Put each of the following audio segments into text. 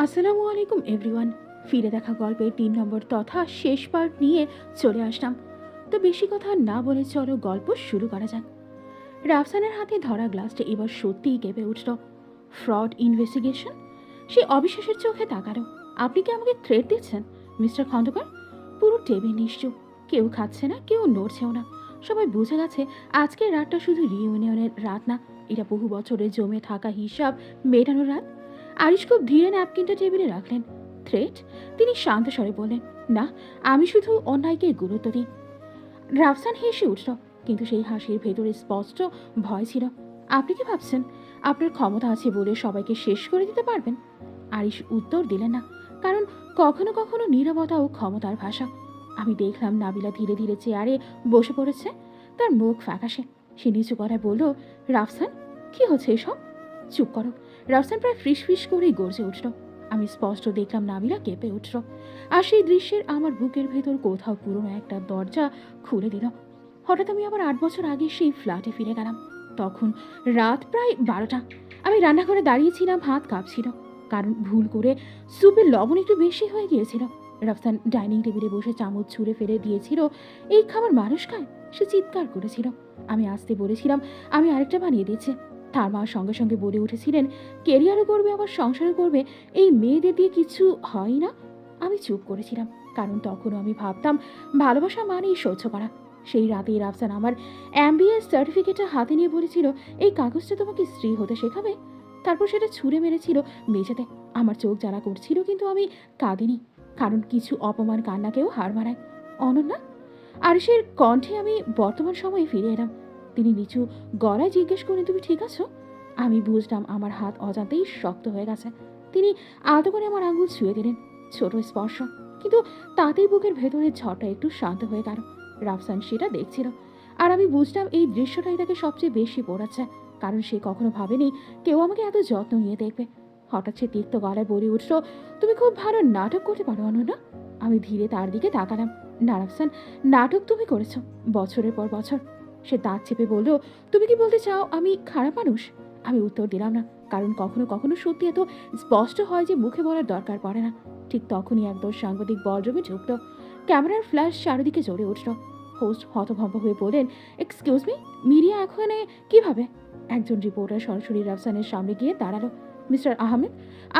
আসসালামু আলাইকুম এভরিওয়ান। ফিরে দেখা গল্পের ৩ নম্বর তথা শেষ পার্ট নিয়ে চলে আসলাম। তো বেশি কথা না বলে চলো গল্প শুরু করা যাক। রাফসানের হাতে ধরা গ্লাসটা এবার সত্যিই কেঁপে উঠল। Fraud investigation? সে অবিশ্বাসের চোখে তাকালো। আপনি কি আমাকে থ্রেট দিচ্ছেন মিস্টার খন্দকার? পুরো টেবিল নিশ্চুপ, কেউ খাচ্ছে না, কেউ নড়ছেও না। সবাই বুঝে গেছে আজকের রাতটা শুধু রিইউনিয়নের রাত না, এটা বহু বছরের জমে থাকা হিসাব মেটানোর রাত। আরিশ খুব ধীরে ন্যাপকিনটা টেবিলে রাখলেন। থ্রেট? তিনি শান্ত স্বরে বললেন, না, আমি শুধু অন্যায়কে গুরুত্ব দিই। রাফসান হেসে উঠল, কিন্তু সেই হাসির ভেতরে স্পষ্ট ভয় ছিল। আপনি কি ভাবছেন আপনার ক্ষমতা আছে বলে সবাইকে শেষ করে দিতে পারবেন? আরিশ উত্তর দিলেন না, কারণ কখনো কখনো নীরবতাও ক্ষমতার ভাষা। আমি দেখলাম নাবিলা ধীরে ধীরে চেয়ারে বসে পড়েছে। তার মুখ ফ্যাকাশে। সে নিচু গলায় বলল, রাফসান, কি হচ্ছে এসব? চুপ করো। রাফসান প্রায় ফিস ফিস করেই গর্জে উঠল। আমি স্পষ্ট দেখলাম নাবিলা কেঁপে উঠল, আর সেই দৃশ্যের আমার বুকের ভেতর কোথাও পুরনো একটা দরজা খুলে দিল। হঠাৎ আমি আবার ৮ বছর আগে সেই ফ্ল্যাটে ফিরে গেলাম। তখন রাত প্রায় ১২টা। আমি রান্নাঘরে দাঁড়িয়েছিলাম, হাত কাঁপছিল, কারণ ভুল করে স্যুপের লবণ একটু বেশি হয়ে গিয়েছিল। রাফসান ডাইনিং টেবিলে বসে চামচ ছুঁড়ে ফেলে দিয়েছিল। এই খাবার মানুষ খায়? সে চিৎকার করেছিল। আমি আসতে বলেছিলাম আমি আরেকটা বানিয়ে দিয়েছি। তার মা সঙ্গে সঙ্গে বলে উঠেছিলেন, কেরিয়ারও করবে আবার সংসারও করবে, এই মেয়েদের দিয়ে কিছু হয় না। আমি চুপ করেছিলাম, কারণ তখনও আমি ভাবতাম ভালোবাসা মানেই সহ্য করা। সেই রাতেই রাফসান আমার এমবিএ সার্টিফিকেটটা হাতে নিয়ে বলেছিল, এই কাগজটা তোমাকে স্ত্রী হতে শেখাবে। তারপর সেটা ছুঁড়ে মেরেছিল মেঝেতে। আমার চোখ জ্বালা করছিল, কিন্তু আমি কাঁদিনি, কারণ কিছু অপমান কান্নাকেও হার মানায়। অনন্যা? আরিশের কণ্ঠে আমি বর্তমান সময়ে ফিরে এলাম। তিনি নিচু গলায় জিজ্ঞেস করেন, তুমি ঠিক আছো? আমি বুঝলাম আমার হাত অজান্তেই শক্ত হয়ে গেছে। তিনি আলতো করে আমার আঙুল ছুঁয়ে দিলেন। ছোট স্পর্শ, কিন্তু তাতেই বুকের ভেতরের ঝড়টা একটু শান্ত হয়ে গেল। রাফসান সেটা দেখছিল, আর আমি বুঝলাম এই দৃশ্যটাই তাকে সবচেয়ে বেশি পড়াচ্ছে, কারণ সে কখনো ভাবেনি কেউ আমাকে এত যত্ন নিয়ে দেখবে। হঠাৎ সে তিক্ত গলায় বলে উঠল, তুমি খুব ভালো নাটক করতে পারো অনন্যা। আমি ধীরে তার দিকে তাকালাম। না রাফসান, নাটক তুমি করেছো বছরের পর বছর। সে দাঁত চেপে বলল, তুমি কি বলতে চাও আমি খারাপ মানুষ? আমি উত্তর দিলাম না, কারণ কখনো কখনো সত্যি এত স্পষ্ট হয় যে মুখে বলার দরকার পড়ে না। ঠিক তখনই একদল সাংবাদিক বলরুমে ঢুকল। ক্যামেরার ফ্ল্যাশ চারিদিকে জ্বলে উঠল। হোস্ট হতভম্ব হয়ে বললেন, এক্সকিউজ মি, মিডিয়া এখানে কিভাবে? একজন রিপোর্টার সরাসরি রাফসানের সামনে গিয়ে দাঁড়ালো। মিস্টার আহমেদ,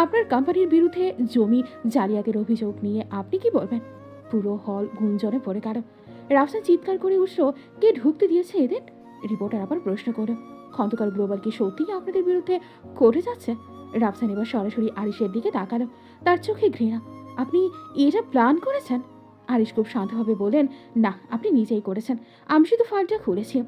আপনার কোম্পানির বিরুদ্ধে জমি জালিয়াতির অভিযোগ নিয়ে আপনি কি বলবেন? পুরো হল গুঞ্জনে পড়ে গেল। রাফসান চিৎকার করে উঠল, কে ঢুকতে দিয়েছে এদের? রিপোর্টার আবার প্রশ্ন করল, খন্দকার গ্লোবাল কি সত্যিই আপনাদের বিরুদ্ধে কোর্টে যাচ্ছে? রাফসান এবার সরাসরি আরিশের দিকে তাকালো। তার চোখে ঘৃণা। আপনি এটা প্ল্যান করেছেন? আরিশ খুব শান্তভাবে বলেন, না, আপনি নিজেই করেছেন, আমি শুধু ফাইলটা খুলেছি।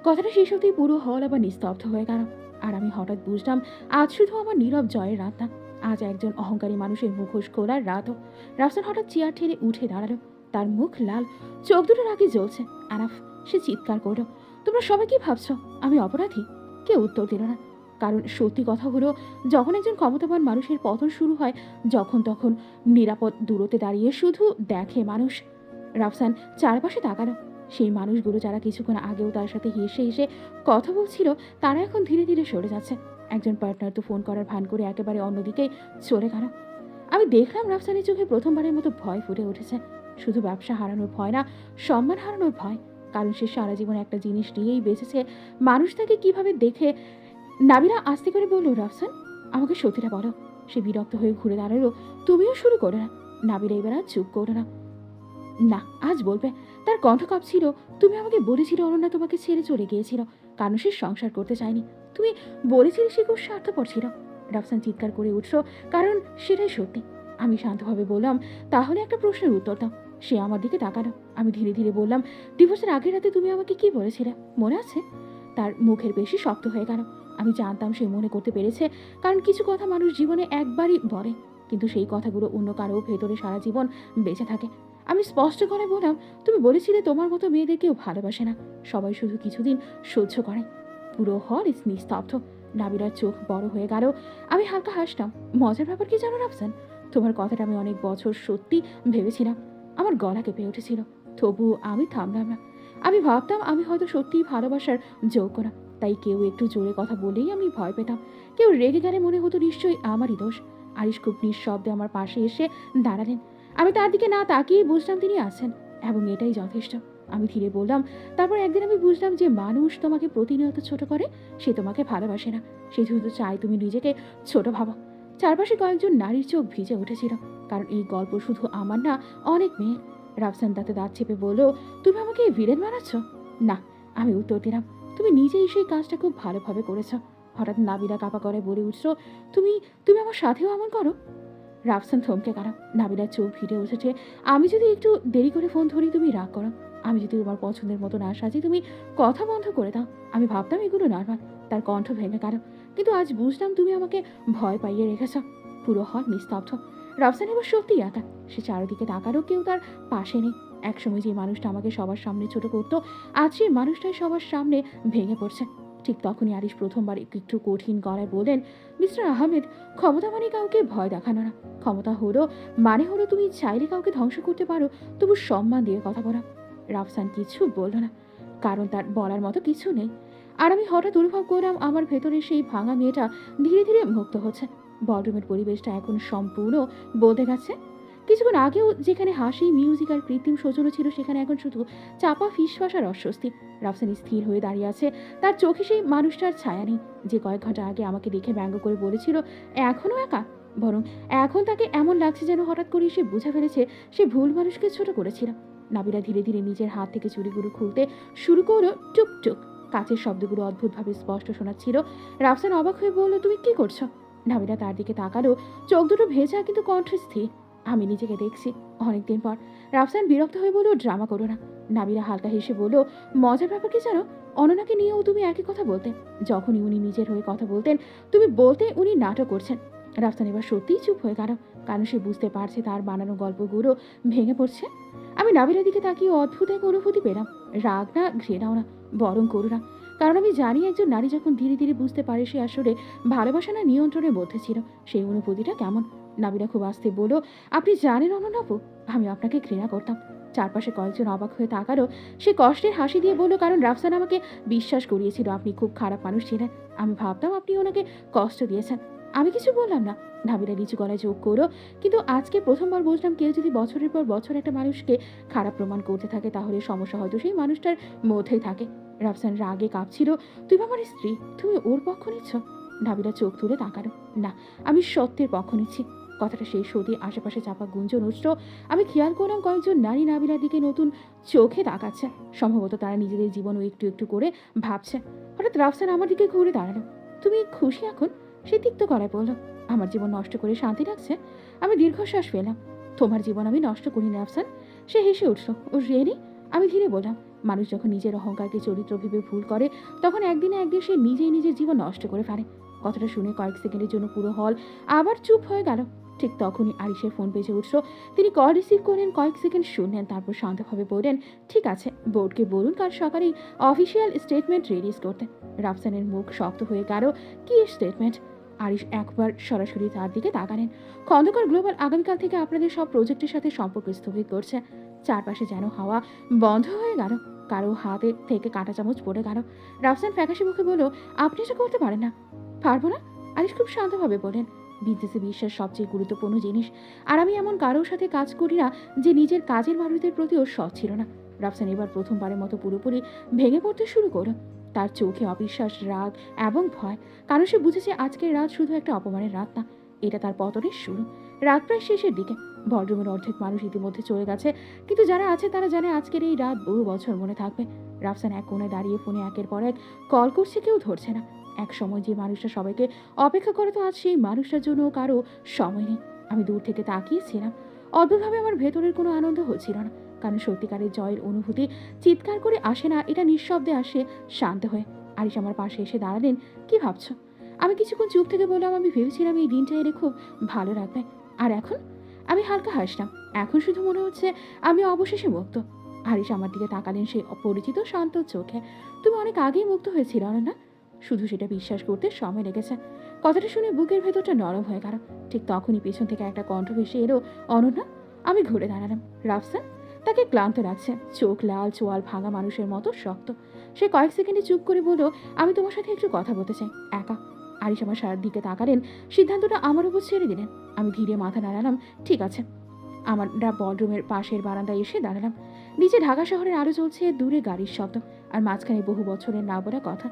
কথাটা শেষ হতেই পুরো হল আবার নিস্তব্ধ হয়ে গেল। আর আমি হঠাৎ বুঝলাম আজ শুধু আমার নীরব জয়ের রাত না, আজ একজন অহংকারী মানুষের মুখোশ খোলার রাতও। রাফসান হঠাৎ চেয়ার ঠেলে উঠে দাঁড়ালো। তার মুখ লাল, চোখ দুটো রাগে জ্বলছে। আরাফ, সে চিৎকার করল, তোমরা সবাই কি ভাবছ আমি অপরাধী? কেউ উত্তর দিল না, কারণ সত্যি কথা হলো, যখন একজন ক্ষমতাবান মানুষের পতন শুরু হয়, যখন তখন নিরাপদ দূরত্বে দাঁড়িয়ে শুধু দেখে মানুষ। রাফসান চারপাশে তাকালো। সেই মানুষগুলো যারা কিছুক্ষণ আগেও তার সাথে হেসে হেসে কথা বলছিল, তারা এখন ধীরে ধীরে সরে যাচ্ছে। একজন পার্টনার তো ফোন করার ভান করে একেবারে অন্যদিকে চলে গেল। আমি দেখলাম রাফসানের চোখে প্রথমবারের মতো ভয় ফুটে উঠেছে। শুধু ব্যবসা হারানোর ভয় না, সম্মান হারানোর ভয়। কারণ সে সারা জীবন একটা জিনিস নিয়েই বেঁচেছে, মানুষ তাকে কিভাবে দেখে। নাবিলা আস্তে করে বলল, রাফসান, আমাকে সত্যিটা বলো। সে বিরক্ত হয়ে ঘুরে দাঁড়ালো। তুমিও শুরু করো না। নাবিলা এবার আর চুপ করো না। না, আজ বলবে। তার কণ্ঠ কাঁপছিল। তুমি আমাকে বলেছিলে অনন্যা তোমাকে ছেড়ে চলে গিয়েছিল, কারণ সে সংসার করতে চায়নি। তুমি বলেছিলে সে খুব স্বার্থপর ছিল। রাফসান চিৎকার করে উঠল, কারণ সেটাই সত্যি। আমি শান্তভাবে বললাম, তাহলে একটা প্রশ্নের উত্তর দাও। সে আমার দিকে তাকালো। আমি ধীরে ধীরে বললাম, ডিভোর্সের আগের রাতে তুমি আমাকে কি বলেছিলে মনে আছে? তার মুখের বেশি শক্ত হয়ে গেল। আমি জানতাম সে মনে করতে পেরেছে, কারণ কিছু কথা মানুষ জীবনে একবারই বলে, কিন্তু সেই কথাগুলো অন্য কারো ভেতরে সারা জীবন বেঁচে থাকে। আমি স্পষ্ট করে বললাম, তুমি বলেছিলে তোমার মতো মেয়েদের কেউ ভালোবাসে না, সবাই শুধু কিছুদিন সহ্য করে। পুরো হল নিস্তব্ধ। নাবিরার চোখ বড় হয়ে গেল। আমি হালকা হাসলাম। মজার ব্যাপার কি জানো রাফসান, তোমার কথাটা আমি অনেক বছর সত্যি ভেবেছিলাম। আমার গলা কেঁপে উঠেছিল, তবু আমি থামলাম না। আমি ভাবতাম আমি হয়তো সত্যিই ভালোবাসার যোগ্য না, তাই কেউ একটু জোরে কথা বলেই আমি ভয় পেতাম। কেউ রেগে গেলে মনে হতো নিশ্চয়ই আমারই দোষ। আরিশ খুব নিঃশব্দে আমার পাশে এসে দাঁড়ালেন। আমি তার দিকে না তাকিয়ে বুঝলাম তিনি আছেন এবং এটাই যথেষ্ট। আমি ধীরে বললাম, তারপর একদিন আমি বুঝলাম যে মানুষ তোমাকে প্রতিনিয়ত ছোট করে, সে তোমাকে ভালোবাসে না, সে শুধু চায় তুমি নিজেকে ছোট ভাবো। চারপাশে কয়েকজন নারীর চোখ ভিজে উঠেছিল, কারণ এই গল্প শুধু আমার না, অনেক মেয়ে। রাফসান দাঁতে দাঁত চেপে বলল, তুমি আমাকে ভিলেন বানাচ্ছ? না, আমি উত্তর দিলাম, তুমি নিজেই সেই কাজটা খুব ভালোভাবে করেছ। হঠাৎ নাবিলা কাপা করে বলে উঠল, তুমি তুমি আমার সাথেও এমন করো? রাফসান থমকে গেল। নাবিলার চোখ ভিড়ে উঠেছে। আমি যদি একটু দেরি করে ফোন ধরি তুমি রাগ করো, আমি যদি তোমার পছন্দের মতো না সাজি তুমি কথা বন্ধ করে দাও। আমি ভাবতাম এগুলো নর্মাল। তার কণ্ঠ ভেঙে গেল। কিন্তু আজ বুঝলাম তুমি আমাকে ভয় পাইয়ে রেখেছ। পুরো হল নিস্তব্ধ। রাফসান এবার সত্যিই একা। সে চারিদিকে তাকারও কেউ তার পাশে নেই। একসময় যে মানুষটা আমাকে সবার সামনে ছোট করতো, আজ সেই মানুষটাই সবার সামনে ভেঙে পড়ছে। ঠিক তখনই আরিশ প্রথমবার একটু কঠিন গলায় বললেন, মিস্টার আহমেদ, ক্ষমতা মানে কাউকে ভয় দেখানো না। ক্ষমতা হলো তুমি চাইলে কাউকে ধ্বংস করতে পারো, তবু সম্মান দিয়ে কথা বলা। রাফসান কিছু বলল না, কারণ তার বলার মতো কিছু নেই। আর আমি হঠাৎ অনুভব করলাম আমার ভেতরে সেই ভাঙা মেয়েটা ধীরে ধীরে মুক্ত হচ্ছে। বলরুমের পরিবেশটা এখন সম্পূর্ণ বদলে গেছে। কিছুক্ষণ আগেও যেখানে হাসি, মিউজিক আর কৃত্রিম সৌজন্য ছিল, সেখানে এখন শুধু চাপা ফিসফাস আর অস্বস্তি। রাফসান স্থির হয়ে দাঁড়িয়ে আছে। তার চোখে সেই মানুষটার ছায়া নেই যে কয়েক ঘন্টা আগে আমাকে দেখে ব্যঙ্গ করে বলেছিল এখনও একা। বরং এখন তাকে এমন লাগছে যেন হঠাৎ করে সে বুঝে ফেলেছে সে ভুল মানুষকে ছোট করেছিল। নাবিলা ধীরে ধীরে নিজের হাত থেকে চুড়িগুলো খুলতে শুরু করলো। টুকটুক কাচের শব্দগুলো অদ্ভুতভাবে স্পষ্ট শোনাচ্ছিল। রাফসান অবাক হয়ে বলল, তুমি কি করছো? নাবিলা তার দিকে তাকালো, চোখ দুটো ভেজা কিন্তু কণ্ঠ স্থির। আমি নিজেকে দেখছি অনেকদিন পর। রাফসান বিরক্ত হয়ে বলল, ড্রামা করো না। নাবিলা হালকা হেসে বলল, মজার ব্যাপার কি জানো, অননাকে নিয়েও তুমি একই কথা বলতে। যখনই উনি নিজের হয়ে কথা বলতেন তুমি বলতে উনি নাটক করছেন। রাফসান এবার সত্যিই চুপ হয়ে গেল, কারণ সে বুঝতে পারছে তার বানানো গল্পগুলো ভেঙে পড়ছে। আমি নাবিলার দিকে তাকিয়ে অদ্ভুত এক অনুভূতি পেলাম। রাগ না, ঘৃণাও না, বরং করুণা। কারণ আমি জানি একজন নারী যখন ধীরে ধীরে বুঝতে পারে সে আসলে ভালোবাসা না নিয়ন্ত্রণের মধ্যে ছিল, সেই অনুভূতিটা কেমন। নাবিলা খুব আস্তে বলল, আপনি জানেন অননাপু, আমি আপনাকে ঘৃণা করতাম। চারপাশে কয়েকজন অবাক হয়ে তাকালো। সে কষ্টের হাসি দিয়ে বলল, কারণ রাফসান আমাকে বিশ্বাস করিয়েছিল আপনি খুব খারাপ মানুষ ছিলেন। আমি ভাবতাম আপনি ওনাকে কষ্ট দিয়েছেন। আমি কিছু বললাম না। নাবিলা নিচু গলায় যোগ করো, কিন্তু আজকে প্রথমবার বুঝলাম কেউ যদি বছরের পর বছর একটা মানুষকে খারাপ প্রমাণ করতে থাকে, তাহলে সমস্যা হয়তো সেই মানুষটার মধ্যেই থাকে। রাফসান রাগে কাঁপছিল। তুমি আমার স্ত্রী, তুমি ওর পক্ষ নিচ্ছ? নাবিলা চোখ তুলে তাকালো। না, আমি সত্যের পক্ষ নিচ্ছি। কথাটা শেষ হতেই আশেপাশে চাপা গুঞ্জন উঠল। আমি খেয়াল করলাম কয়েকজন নারী নাবিলার দিকে নতুন চোখে তাকাচ্ছে। সম্ভবত তারা নিজেদের জীবনও একটু একটু করে ভাবছে। হঠাৎ রাফসান আমার দিকে ঘুরে দাঁড়ালো। তুমি খুশি এখন? সে তিক্ত গলায় বলল, আমার জীবন নষ্ট করে শান্তি লাগছে? আমি দীর্ঘশ্বাস ফেলাম। তোমার জীবন আমি নষ্ট করিনি রাফসান। সে হেসে উঠল। ও রিয়েলি? আমি ধীরে বললাম, মানুষ যখন নিজের অহংকারকে চরিত্র ভেবে ভুল করে, তখন একদিনে একদিন সে নিজেই নিজের জীবন নষ্ট করে ফেলে। কথাটা শুনে কয়েক সেকেন্ডের জন্য পুরো হল আবার চুপ হয়ে গেল। ঠিক তখনই আরিশের ফোন বেজে উঠল। তিনি কল রিসিভ করলেন, কয়েক সেকেন্ড শুনলেন, তারপর শান্তভাবে বললেন, ঠিক আছে, বোর্ডকে বলুন কাল সকালেই অফিসিয়াল স্টেটমেন্ট রিলিজ করতে। রাফসানের মুখ শক্ত হয়ে গেল। কি স্টেটমেন্ট? আরিশ একবার সরাসরি তার দিকে তাকালেন। খন্দকার গ্লোবাল আগামীকাল থেকে আপনাদের সব প্রজেক্টের সাথে সম্পর্ক স্থগিত করছে। চারপাশে যেন হাওয়া বন্ধ হয়ে গেল। কারো হাতে থেকে কাঁটা চামচ পড়ে গেল। রাফসান ফ্যাকাশে মুখে বলল, আপনি এটা করতে পারেন না। পারবো না? আরিশ খুব শান্তভাবে বলেন, বিজনেসে বিশ্বাস সবচেয়ে গুরুত্বপূর্ণ জিনিস। আর আমি এমন কারোর সাথে কাজ করি না যে নিজের কাজের মানুষদের প্রতিও সৎ ছিল না। রাফসান এবার প্রথমবারের মতো পুরোপুরি ভেঙে পড়তে শুরু করল। তার চোখে অবিশ্বাস, রাগ এবং ভয়। কারণ সে বুঝেছে আজকের রাত শুধু একটা অপমানের রাত না, এটা তার পতনের শুরু। রাত প্রায় শেষের দিকে। বলরুমের অর্ধেক মানুষ ইতিমধ্যে চলে গেছে, কিন্তু যারা আছে তারা জানে আজকের এই রাত বহু বছর মনে থাকবে। রাফসান এক কোণে দাঁড়িয়ে ফোনে একের পর এক কল করছে, কেউ ধরছে না। এক সময় যে মানুষটা সবাইকে অপেক্ষা করে, তো আজ সেই মানুষটার জন্য কারো সময় নেই। আমি দূর থেকে তাকিয়েছিলাম। অদ্ভুতভাবে আমার ভেতরের কোনো আনন্দ হচ্ছিল না, কারণ সত্যিকারের জয়ের অনুভূতি চিৎকার করে আসে না, এটা নিঃশব্দে আসে, শান্ত হয়ে। আরিশ আমার পাশে এসে দাঁড়ালেন। কি ভাবছো? আমি কিছুক্ষণ চুপ থেকে বললাম, আমি ভেবেছিলাম এই দিনটা এলে খুব ভালো লাগবে। আর এখন? আমি হালকা হাসলাম। এখন শুধু মনে হচ্ছে আমি অবশেষে মুক্ত। আরিশ আমার দিকে তাকালেন সেই অপরিচিত শান্ত চোখে। তুমি অনেক আগেই মুক্ত হয়েছিল না? শুধু সেটা বিশ্বাস করতে সময় লেগেছে। কথাটা শুনে বুকের ভেতরটা নরম হয়ে গেল। ঠিক তখনই পেছন থেকে একটা কণ্ঠ ভেসে এলো, অনন্যা। আমি ঘুরে দাঁড়ালাম। রাফসান। তাকে ক্লান্ত লাগছে, চোখ লাল, চোয়াল ভাঙা মানুষের মতো শক্ত। সে কয়েক সেকেন্ডে চুপ করে বলল, আমি তোমার সাথে একটু কথা বলতে চাই, একা। আরিশ আমার সারার দিকে তাকালেন, সিদ্ধান্তটা আমার উপর ছেড়ে দিলেন। আমি ধীরে মাথা নাড়ালাম, ঠিক আছে। আমরা বলরুমের পাশের বারান্দায় এসে দাঁড়ালাম। নিচে ঢাকা শহরের আলো জ্বলছে, দূরে গাড়ির শব্দ, আর মাঝখানে বহু বছরের না বলা কথা।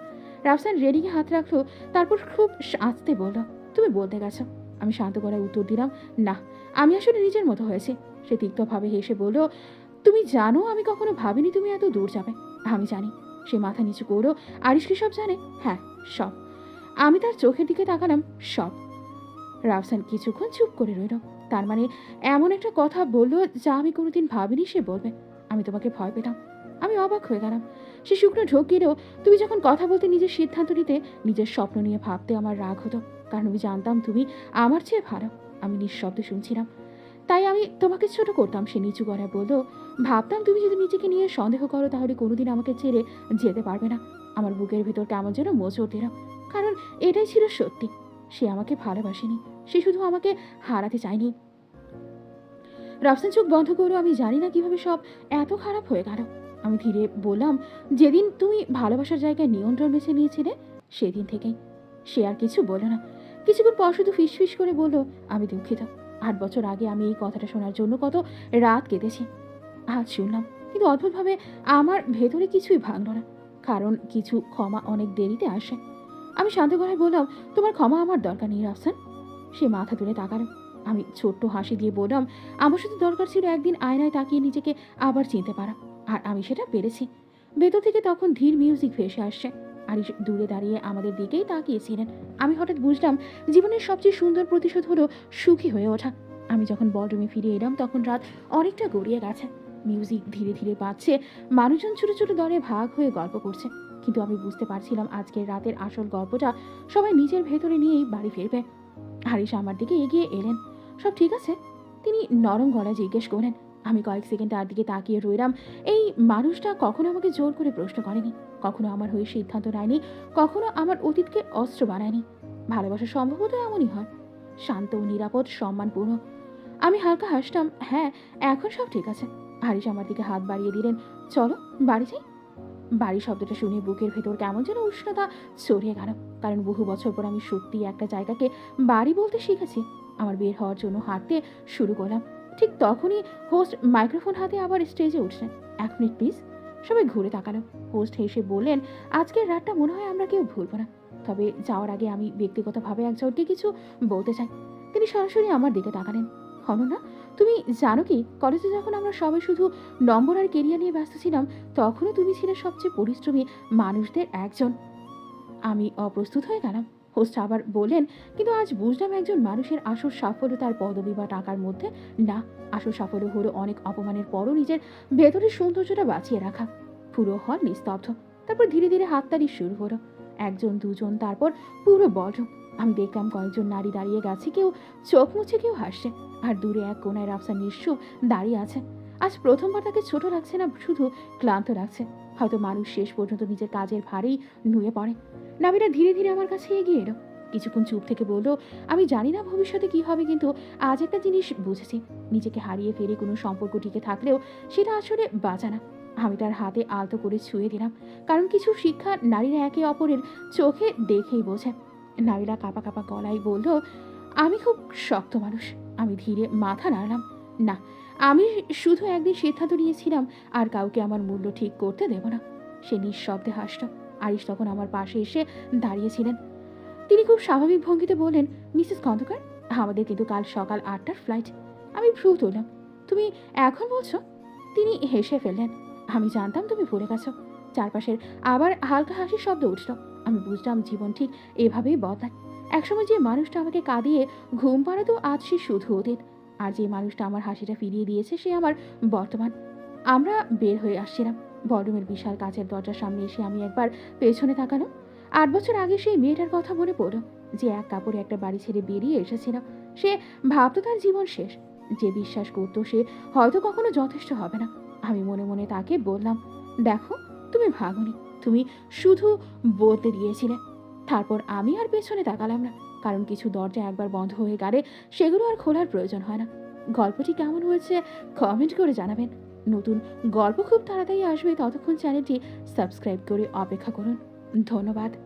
রাফসান রেডিংয়ে হাত রাখলো, তারপর খুব আস্তে বলল, তুমি বলতে গেছো। আমি শান্ত গলায় উত্তর দিলাম, না, আমি আসলে নিজের মতো হয়েছি। সে তিক্তভাবে হেসে বলল, তুমি জানো আমি কখনো ভাবিনি তুমি এত দূর যাবে। আমি জানি। সে মাথা নিচু করলো, আরিশ কি সব জানে? হ্যাঁ, সব। আমি তার চোখের দিকে তাকালাম, সব। রাফসান কিছুক্ষণ চুপ করে রইল। তার মানে এমন একটা কথা বলল যা আমি কোনোদিন ভাবিনি সে বলবে। আমি তোমাকে ভয় পেতাম। আমি অবাক হয়ে গেলাম। সে শুকনো ঢোক গেলেও, তুমি যখন কথা বলতে, নিজের সিদ্ধান্ত নিতে, নিজের স্বপ্ন নিয়ে ভাবতে আমার রাগ হতো, কারণ আমি জানতাম তুমি আমার চেয়ে ভালো। আমি নিঃশব্দে শুনছিলাম, তাই আমি তোমাকে ছোট করতাম। সে নিচু গলায় বলল, ভাবতাম তুমি যদি নিজেকে নিয়ে সন্দেহ করো তাহলে কোনোদিন আমাকে ছেড়ে যেতে পারবে না। আমার বুকের ভিতর কেমন যেন মোচড় দিল, কারণ এটাই ছিল সত্যি। সে আমাকে ভালোবাসেনি, সে শুধু আমাকে হারাতে চায়নি। রাফসান চোখ বন্ধ করো। আমি জানি না কিভাবে সব এত খারাপ হয়ে গেল। আমি ধীরে বললাম, যেদিন তুমি ভালোবাসার জায়গায় নিয়ন্ত্রণ বেছে নিয়েছিলে সেদিন থেকেই। সে আর কিছু বলল না। কিছুক্ষণ পর শুধু ফিসফিস করে বলল, আমি দুঃখিত। 8 বছর আগে আমি এই কথাটা শোনার জন্য কত রাত কেটেছি। আজ শুনলাম, কিন্তু অদ্ভুতভাবে আমার ভেতরে কিছুই ভাঙল না, কারণ কিছু ক্ষমা অনেক দেরিতে আসে। আমি শান্ত গলায় বললাম, তোমার ক্ষমা আমার দরকার নেই রাফসান। সে মাথা তুলে তাকালো। আমি ছোট্ট হাসি দিয়ে বললাম, আমার শুধু দরকার ছিল একদিন আয়নায় তাকিয়ে নিজেকে আবার চিনতে পারা, আর আমি সেটা পেরেছি। ভেতর থেকে তখন ধীর মিউজিক ভেসে আসছে। আরিশ দূরে দাঁড়িয়ে আমাদের দিকেই তাকিয়েছিলেন। আমি হঠাৎ বুঝলাম, জীবনের সবচেয়ে সুন্দর প্রতিশোধ হলো সুখী হয়ে ওঠা। আমি যখন বলরুমে ফিরে এলাম তখন রাত অনেকটা গড়িয়ে গেছে। মিউজিক ধীরে ধীরে বাজছে, মানুষজন ছোট ছোট দলে ভাগ হয়ে গল্প করছে। কিন্তু আমি বুঝতে পারছিলাম আজকের রাতের আসল গল্পটা সবাই নিজের ভেতরে নিয়েই বাড়ি ফিরবে। আরিশ আমার দিকে এগিয়ে এলেন। সব ঠিক আছে? তিনি নরম গলায় জিজ্ঞেস করেন। আমি কয়েক সেকেন্ড তার দিকে তাকিয়ে রইলাম। এই মানুষটা কখনো আমাকে জোর করে প্রশ্ন করেনি, কখনো আমার হয়ে সিদ্ধান্ত নেয়নি, কখনো আমার অতীতকে অস্ত্র বানায়নি। ভালোবাসা সম্ভবত এমনই হয়, শান্ত, নিরাপদ, সম্মানপূর্ণ। আমি হালকা হাসলাম, হ্যাঁ, এখন সব ঠিক আছে। আরিশ আমার দিকে হাত বাড়িয়ে দিলেন, চলো বাড়ি যাই। বাড়ি শব্দটা শুনে বুকের ভেতর কেমন যেন উষ্ণতা ছড়িয়ে গেল, কারণ বহু বছর পর আমি সত্যি একটা জায়গাকে বাড়ি বলতে শিখেছি। আমার বের হওয়ার জন্য হাঁটতে শুরু করলাম। ঠিক তখনই হোস্ট মাইক্রোফোন হাতে আবার স্টেজে উঠছেন। 1 মিনিট প্লিজ। সবাই ঘুরে তাকালো। হোস্ট হেসে বললেন, আজকের রাতটা মনে হয় আমরা কেউ ভুলবো না। তবে যাওয়ার আগে আমি ব্যক্তিগতভাবে একজনকে কিছু বলতে চাই। তিনি সরাসরি আমার দিকে তাকালেন। অনন্যা, তুমি জানো কি, কলেজে যখন আমরা সবাই শুধু নম্বর আর কেরিয়ার নিয়ে ব্যস্ত ছিলাম, তখনও তুমি ছিলে সবচেয়ে পরিশ্রমী মানুষদের একজন। আমি অপ্রস্তুত হয়ে গেলাম। হোস্ট আবার বললেন, কিন্তু আজ বুঝলাম একজন মানুষের আসল সাফল্য তার পদবি বা টাকার মধ্যে না। আসল সাফল্য হলো অনেক অপমানের পরও নিজের ভেতরের সৌন্দর্যটা বাঁচিয়ে রাখা। পুরো হল নিস্তব্ধ। তারপর ধীরে ধীরে হাততালি শুরু হলো। একজন, দুজন, তারপর পুরো বলরুম। আমি দেখলাম কয়েকজন নারী দাঁড়িয়ে গেছে, কেউ চোখ মুছে, কেউ হাসছে, আর দূরে এক কোনায় রাফসান নিশ্চুপ দাঁড়িয়ে আছে। আজ প্রথমবার তাকে ছোট লাগছে না, শুধু ক্লান্ত লাগছে। হয়তো মানুষ শেষ পর্যন্ত নিজের কাজের ভারেই নুয়ে পড়ে। নাবিরা ধীরে ধীরে আমার কাছে এগিয়ে এলো। কিছুক্ষণ চুপ থেকে বলল, আমি জানি না ভবিষ্যতে কি হবে, কিন্তু আজ একটা জিনিস বুঝেছি, নিজেকে হারিয়ে ফেলে কোনো সম্পর্ক টিকে থাকলেও সেটা আসলে বাঁচা না। আমি তার হাতে আলতো করে ছুঁয়ে দিলাম, কারণ কিছু শিক্ষা নারীরা একে অপরের চোখে দেখেই বোঝে। নারীরা কাঁপা কাঁপা গলায় বলল, আমি খুব শক্ত মানুষ। আমি ধীরে মাথা নাড়লাম, না, আমি শুধু একদিন সিদ্ধান্ত নিয়েছিলাম আর কাউকে আমার মূল্য ঠিক করতে দেব না। সে নিঃশব্দে হাসল। আরিশ তখন আমার পাশে এসে দাঁড়িয়েছিলেন। তিনি খুব স্বাভাবিক ভঙ্গিতে বললেন, মিসেস খন্দকার, আমাদের কিন্তু কাল সকাল 8টার ফ্লাইট। আমি ভ্রু তুললাম, তুমি এখন বলছো? তিনি হেসে ফেললেন, আমি জানতাম তুমি ভুলে গেছো। চারপাশের আবার হালকা হাসির শব্দ উঠল। আমি বুঝলাম জীবন ঠিক এভাবেই বদলায়। একসময় যে মানুষটা আমাকে কাঁদিয়ে ঘুম পাড়াতো, আজ সে শুধু অতীত। আর যে মানুষটা আমার হাসিটা ফিরিয়ে দিয়েছে সে আমার বর্তমান। আমরা বের হয়ে আসছিলাম। বডরুমের বিশাল কাচের দরজার সামনে এসে আমি একবার পেছনে তাকালাম। 8 বছর আগে সেই মেয়েটার কথা মনে পড়ল, যে এক কাপড়ে একটা বাড়ি ছেড়ে বেরিয়ে এসেছিল। সে ভাবতো তার জীবন শেষ, যে বিশ্বাস করতো সে হয়তো কখনো যথেষ্ট হবে না। আমি মনে মনে তাকে বললাম, দেখো, তুমি ভাগনি, তুমি শুধু বলতে দিয়েছিলে। তারপর আমি আর পেছনে তাকালাম না, কারণ কিছু দরজা একবার বন্ধ হয়ে গেলে সেগুলো আর খোলার প্রয়োজন হয় না। গল্পটি কেমন হয়েছে কমেন্ট করে জানাবেন। নতুন গল্প খুব তাড়াতাড়ি আসবে, ততক্ষণ চ্যানেলটি সাবস্ক্রাইব করে অপেক্ষা করুন। ধন্যবাদ।